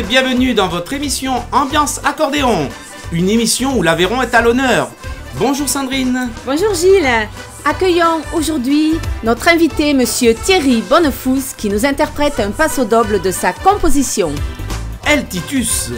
et bienvenue dans votre émission Ambiance Accordéon, une émission où l'Aveyron est à l'honneur. Bonjour Sandrine. Bonjour Gilles. Accueillons aujourd'hui notre invité, monsieur Thierry Bonnefous, qui nous interprète un passo doble de sa composition. El Titus.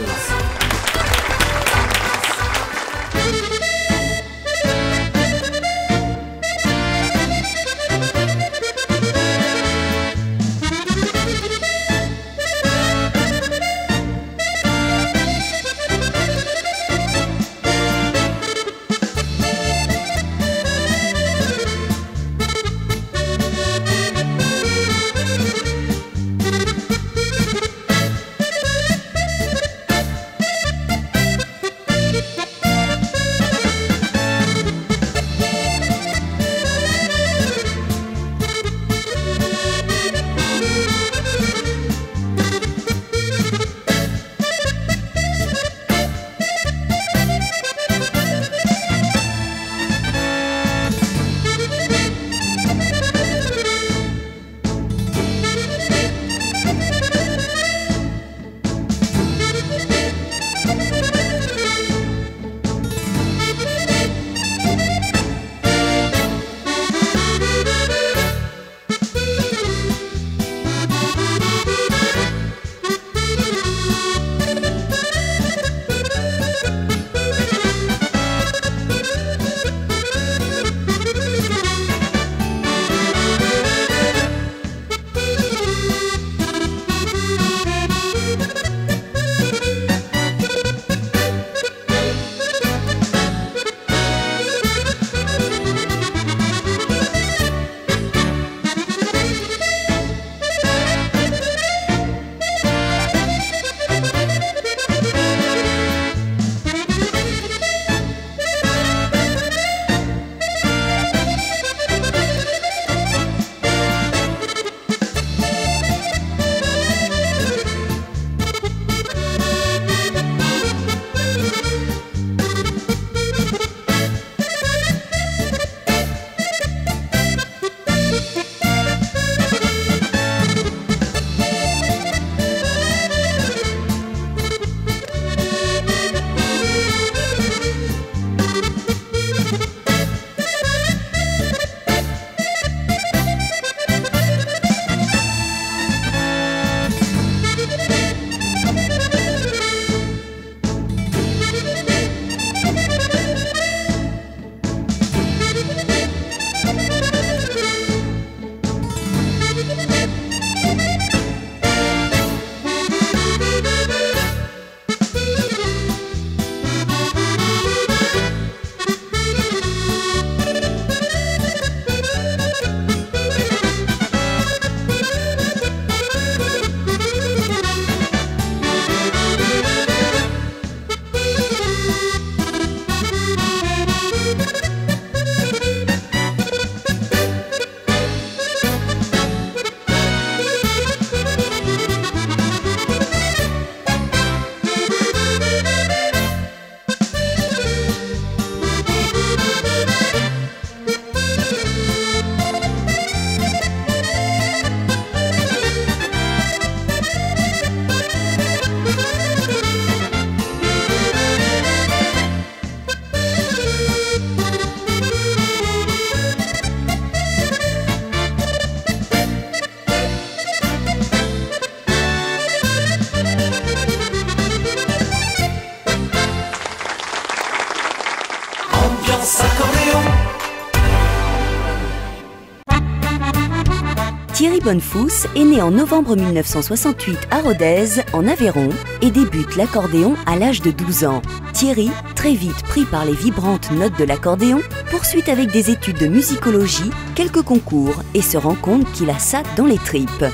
Thierry Bonnefous est né en novembre 1968 à Rodez, en Aveyron, et débute l'accordéon à l'âge de 12 ans. Thierry, très vite pris par les vibrantes notes de l'accordéon, poursuit avec des études de musicologie, quelques concours et se rend compte qu'il a ça dans les tripes.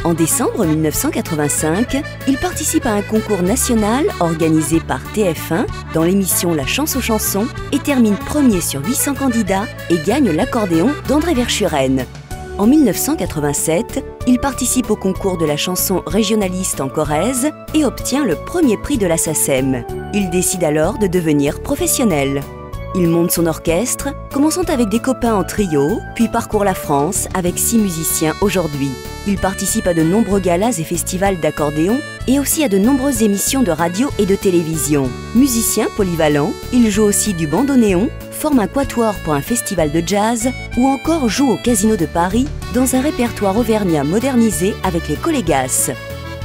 En décembre 1985, il participe à un concours national organisé par TF1 dans l'émission La Chance aux chansons et termine premier sur 800 candidats et gagne l'accordéon d'André Verschuren. En 1987, il participe au concours de la chanson régionaliste en Corrèze et obtient le premier prix de la SACEM. Il décide alors de devenir professionnel. Il monte son orchestre, commençant avec des copains en trio, puis parcourt la France avec 6 musiciens aujourd'hui. Il participe à de nombreux galas et festivals d'accordéon et aussi à de nombreuses émissions de radio et de télévision. Musicien polyvalent, il joue aussi du bandoneon, forme un quatuor pour un festival de jazz ou encore joue au Casino de Paris dans un répertoire auvergnat modernisé avec les Collégas.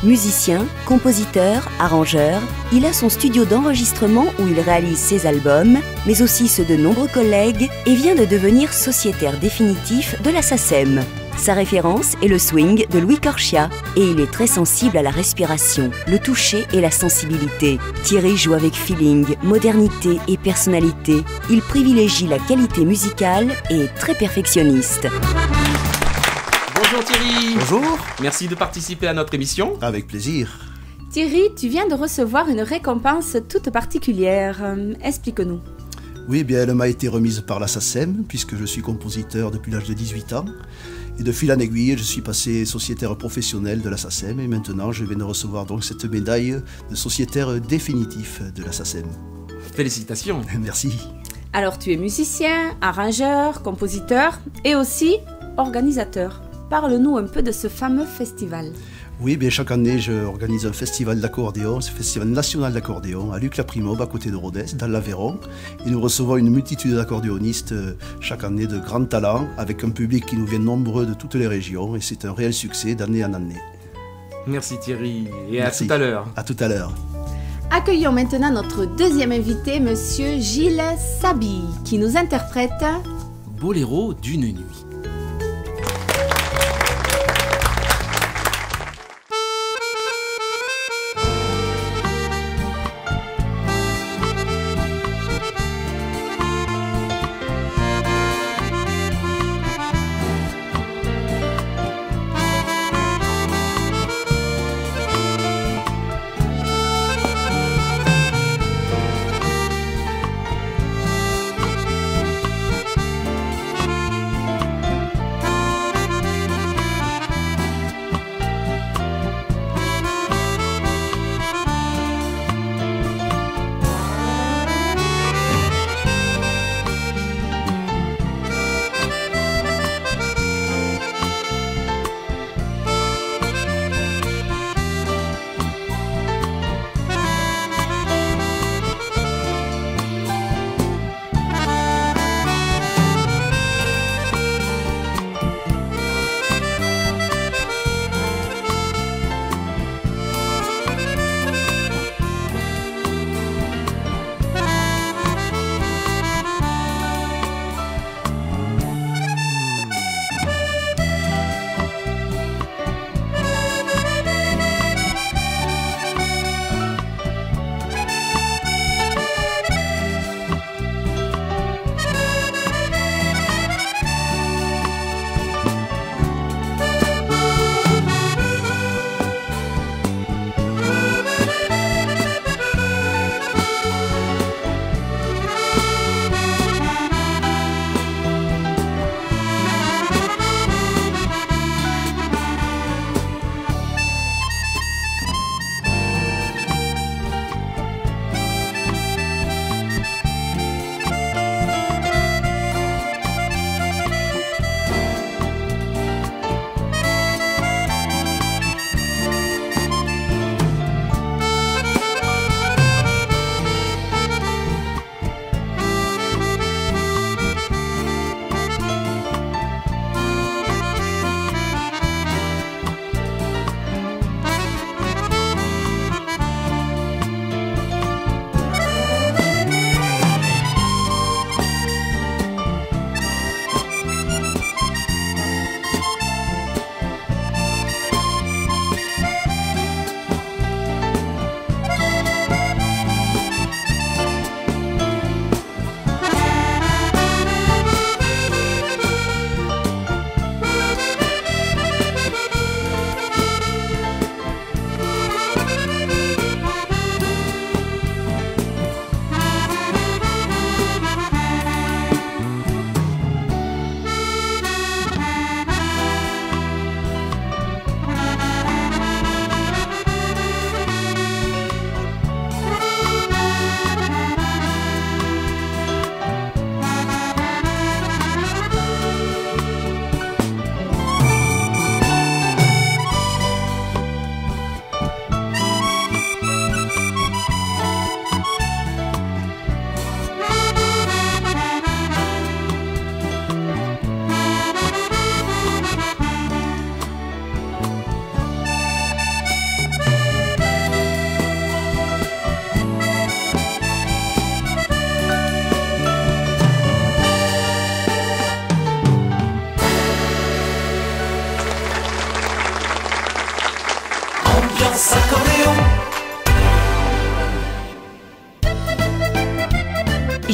Musicien, compositeur, arrangeur, il a son studio d'enregistrement où il réalise ses albums, mais aussi ceux de nombreux collègues et vient de devenir sociétaire définitif de la SACEM. Sa référence est le swing de Louis Corchia et il est très sensible à la respiration, le toucher et la sensibilité. Thierry joue avec feeling, modernité et personnalité. Il privilégie la qualité musicale et est très perfectionniste. Bonjour Thierry. Bonjour. Merci de participer à notre émission. Avec plaisir. Thierry, tu viens de recevoir une récompense toute particulière. Explique-nous. Oui, bien, elle m'a été remise par la SACEM, puisque je suis compositeur depuis l'âge de 18 ans. Et de fil en aiguille, je suis passé sociétaire professionnel de la SACEM et maintenant je viens de recevoir donc cette médaille de sociétaire définitif de la SACEM. Félicitations. Merci. Alors, tu es musicien, arrangeur, compositeur et aussi organisateur. Parle-nous un peu de ce fameux festival. Oui, bien chaque année, je organise un festival d'accordéon, c'est le Festival national d'accordéon à Luc-la-Primaude, à côté de Rodez, dans l'Aveyron. Et nous recevons une multitude d'accordéonistes chaque année de grands talents, avec un public qui nous vient nombreux de toutes les régions. Et c'est un réel succès d'année en année. Merci Thierry, et Merci. à tout à l'heure. À tout à l'heure. Accueillons maintenant notre deuxième invité, monsieur Gilles Sabi, qui nous interprète Boléro d'une nuit.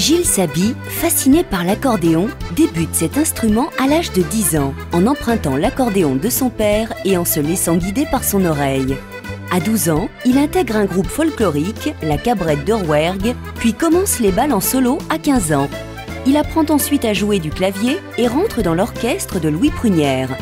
Gilles Saby, fasciné par l'accordéon, débute cet instrument à l'âge de 10 ans, en empruntant l'accordéon de son père et en se laissant guider par son oreille. À 12 ans, il intègre un groupe folklorique, la Cabrette de Rouergue, puis commence les bals en solo à 15 ans. Il apprend ensuite à jouer du clavier et rentre dans l'orchestre de Louis Prunière.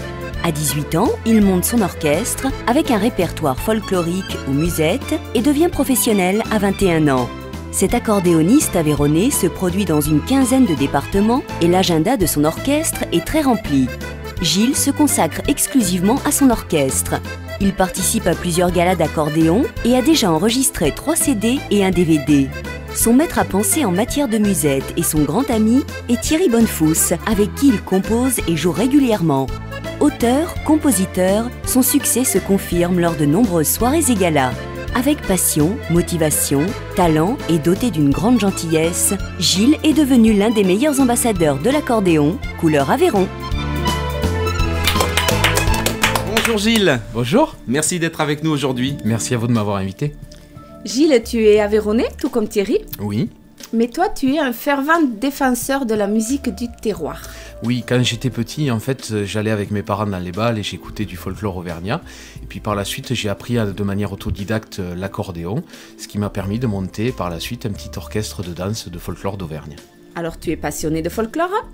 À 18 ans, il monte son orchestre avec un répertoire folklorique ou musette et devient professionnel à 21 ans. Cet accordéoniste aveyronnais se produit dans une quinzaine de départements et l'agenda de son orchestre est très rempli. Gilles se consacre exclusivement à son orchestre. Il participe à plusieurs galas d'accordéon et a déjà enregistré 3 CD et un DVD. Son maître à penser en matière de musette et son grand ami est Thierry Bonnefous, avec qui il compose et joue régulièrement. Auteur, compositeur, son succès se confirme lors de nombreuses soirées et galas. Avec passion, motivation, talent et doté d'une grande gentillesse, Gilles est devenu l'un des meilleurs ambassadeurs de l'accordéon, couleur Aveyron. Bonjour Gilles. Bonjour. Merci d'être avec nous aujourd'hui. Merci à vous de m'avoir invité. Gilles, tu es aveyronnais, tout comme Thierry. Oui. Mais toi, tu es un fervent défenseur de la musique du terroir. Oui, quand j'étais petit, en fait, j'allais avec mes parents dans les bals et j'écoutais du folklore auvergnat. Et puis par la suite, j'ai appris de manière autodidacte l'accordéon, ce qui m'a permis de monter par la suite un petit orchestre de danse de folklore d'Auvergne. Alors tu es passionné de folklore,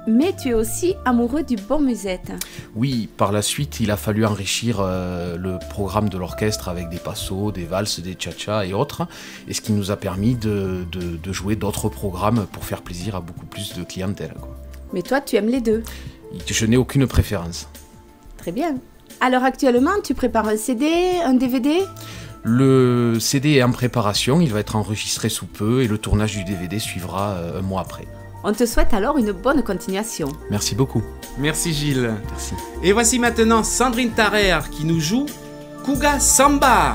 mais tu es aussi amoureux du bon musette. Oui, par la suite, il a fallu enrichir le programme de l'orchestre avec des passos, des valses, des tcha-tcha et autres, et ce qui nous a permis de jouer d'autres programmes pour faire plaisir à beaucoup plus de clientèle, quoi. Mais toi, tu aimes les deux. Je n'ai aucune préférence. Très bien. Alors actuellement, tu prépares un CD, un DVD ? Le CD est en préparation, il va être enregistré sous peu et le tournage du DVD suivra un mois après. On te souhaite alors une bonne continuation. Merci beaucoup. Merci Gilles. Merci. Et voici maintenant Sandrine Tarrer qui nous joue Kuga Samba.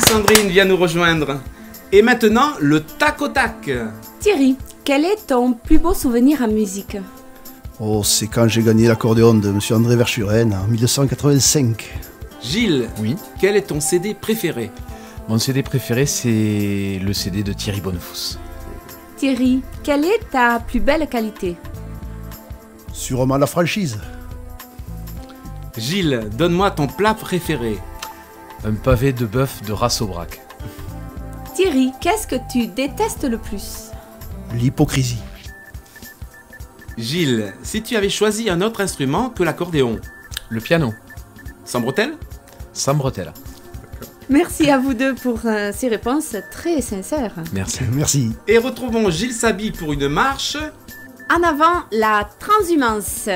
Sandrine vient nous rejoindre. Et maintenant, le tac au tac. Thierry, quel est ton plus beau souvenir en musique ? Oh, c'est quand j'ai gagné l'accordéon de M. André Verschuren en 1985. Gilles, Oui. quel est ton CD préféré? Mon CD préféré, c'est le CD de Thierry Bonnefous. Thierry, quelle est ta plus belle qualité? Sûrement la franchise. Gilles, donne-moi ton plat préféré. Un pavé de bœuf de race au braque. Thierry, qu'est-ce que tu détestes le plus? L'hypocrisie. Gilles, si tu avais choisi un autre instrument que l'accordéon, Le piano, sans bretelles? sans bretelles. Merci à vous deux pour ces réponses très sincères. Merci. Merci. Et retrouvons Gilles Saby pour une marche. En avant, la transhumance.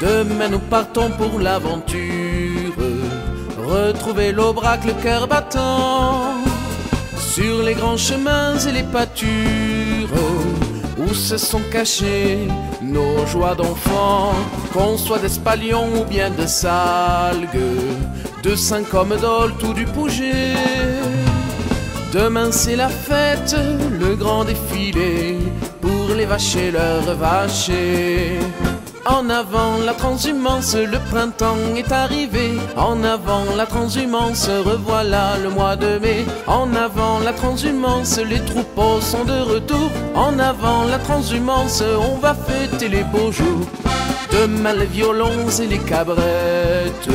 Demain nous partons pour l'aventure, retrouver l'Aubrac, le cœur battant, sur les grands chemins et les pâtures, où se sont cachées nos joies d'enfants, qu'on soit d'Espalion ou bien de Salgues, de Saint-Comedol ou du Pouget. Demain c'est la fête, le grand défilé, pour les vaches et leurs vachers. En avant la transhumance, le printemps est arrivé. En avant la transhumance, revoilà le mois de mai. En avant la transhumance, les troupeaux sont de retour. En avant la transhumance, on va fêter les beaux jours. Demain les violons et les cabrettes,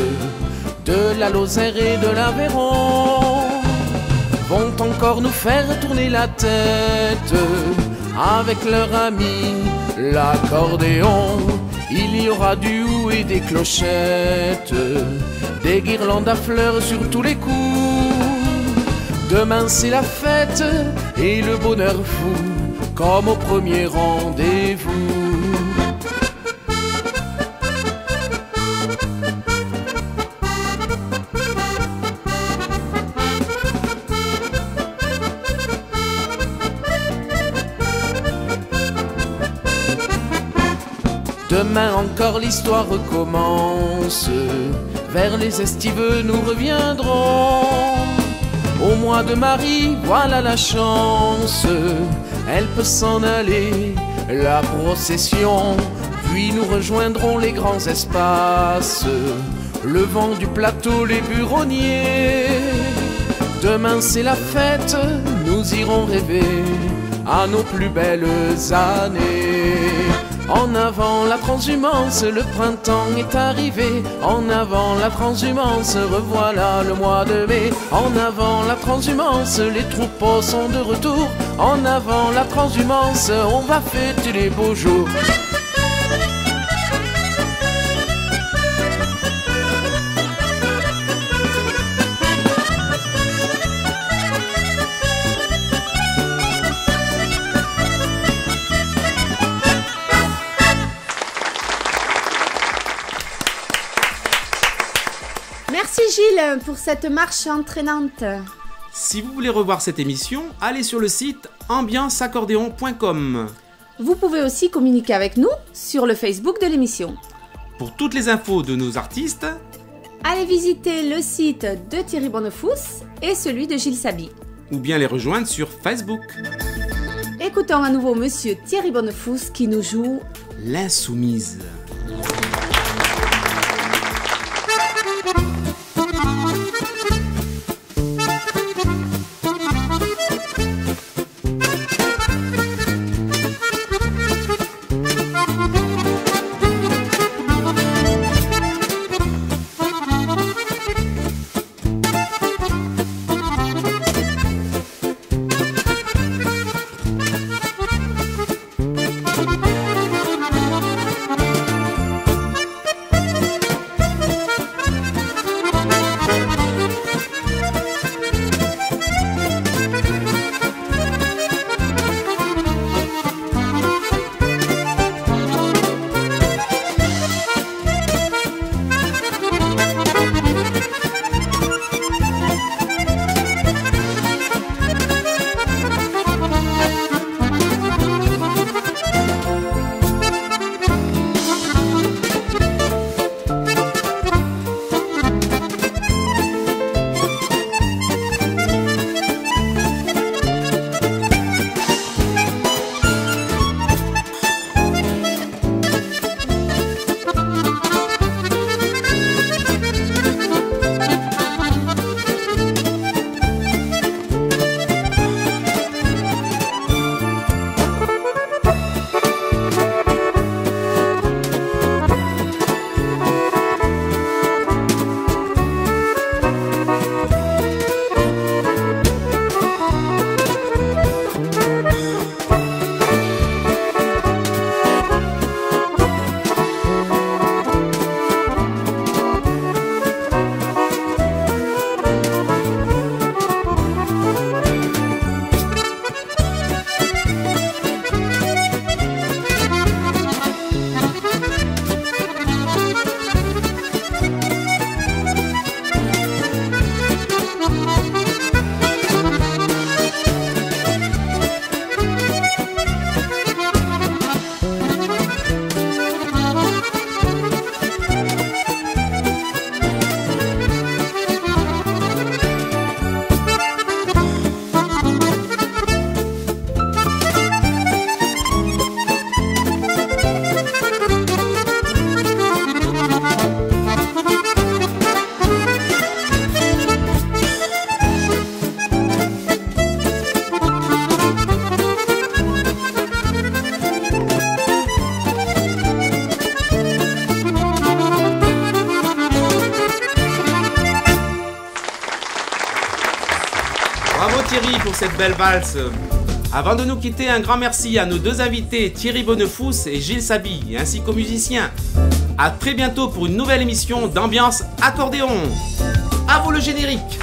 de la Lozère et de l'Aveyron, vont encore nous faire tourner la tête, avec leur ami l'accordéon. Il y aura du hou et des clochettes, des guirlandes à fleurs sur tous les coups. Demain c'est la fête et le bonheur fou, comme au premier rendez-vous. Demain encore l'histoire recommence, vers les estiveux nous reviendrons. Au mois de Marie, voilà la chance, elle peut s'en aller, la procession. Puis nous rejoindrons les grands espaces, le vent du plateau, les buronniers. Demain c'est la fête, nous irons rêver à nos plus belles années. En avant la transhumance, le printemps est arrivé. En avant la transhumance, revoilà le mois de mai. En avant la transhumance, les troupeaux sont de retour. En avant la transhumance, on va fêter les beaux jours. Merci Gilles pour cette marche entraînante. Si vous voulez revoir cette émission, allez sur le site ambianceaccordéon.com. Vous pouvez aussi communiquer avec nous sur le Facebook de l'émission. Pour toutes les infos de nos artistes, Allez visiter le site de Thierry Bonnefous et celui de Gilles Saby. ou bien les rejoindre sur Facebook. Écoutons à nouveau Monsieur Thierry Bonnefous qui nous joue L'Insoumise. cette belle valse. Avant de nous quitter, un grand merci à nos deux invités Thierry Bonnefous et Gilles Sabi, ainsi qu'aux musiciens. A très bientôt pour une nouvelle émission d'Ambiance Accordéon. À vous le générique.